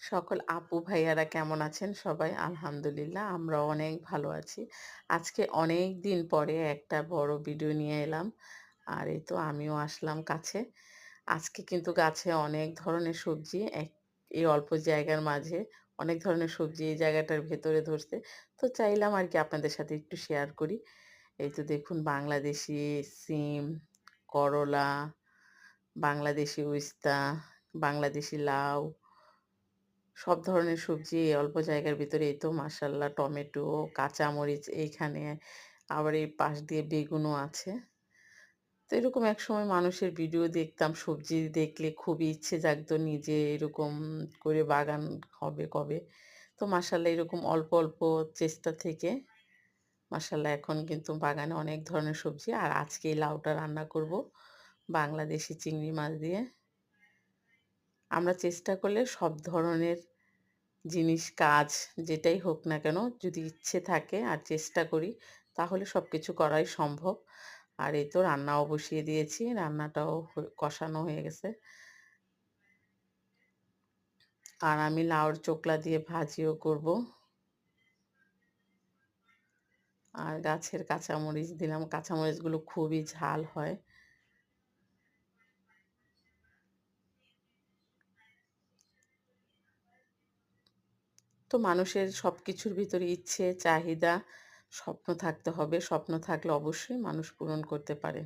সকল আপু ভাইয়ারা কেমন আছেন সবাই? আলহামদুলিল্লাহ আমরাও অনেক ভালো আছি। আজকে অনেক দিন পরে একটা বড় ভিডিও নিয়ে এলাম। আর এই তো আমিও আসলাম কাছে। আজকে কিন্তু গাছে অনেক ধরনের সবজি এই অল্প জায়গার মাঝে অনেক ধরনের সবজি এই জায়গাটার ভেতরে ধরছে। তো চাইলাম আরকি আপনাদের সাথে একটু শেয়ার করি। এই তো দেখুন বাংলাদেশি সিম, করলা, বাংলাদেশি উস্তা, বাংলাদেশি লাউ সব ধরনের সবজি এই অল্প জায়গার ভিতরে এই তো মাশাআল্লাহ টমেটো, কাঁচামরিচ এইখানে আবার এই পাশ দিয়ে বেগুনও আছে। তো এরকম একসময় মানুষের ভিডিও দেখতাম সবজি দেখলে খুবই ইচ্ছে জাগতো নিজে এরকম করে বাগান হবে কবে। তো মাশাআল্লাহ এরকম অল্প, অল্প চেষ্টা থেকে মাশাআল্লাহ এখন কিন্তু বাগানে অনেক ধরনের সবজি আর আজকে এই লাউটা রান্না করব বাংলাদেশি চিংড়ি মাছ দিয়ে। আমরা চেষ্টা করলে সব ধরনের জিনিস, কাজ যেটাই হোক না কেন যদি ইচ্ছে থাকে আর চেষ্টা করি তাহলে সবকিছু করাই সম্ভব। আর এই তো রান্নাও বসিয়ে দিয়েছি। রান্নাটাও কষানো হয়ে গেছে। আর আমি লাউর চোকলা দিয়ে ভাজিও করব। আর গাছের কাঁচামরিচ দিলাম। কাঁচামরিচগুলো খুবই ঝাল হয়। তো মানুষের সবকিছুর ভিতরে ইচ্ছে, চাহিদা, স্বপ্ন থাকতে হবে। স্বপ্ন থাকলে অবশ্যই মানুষ পূরণ করতে পারে।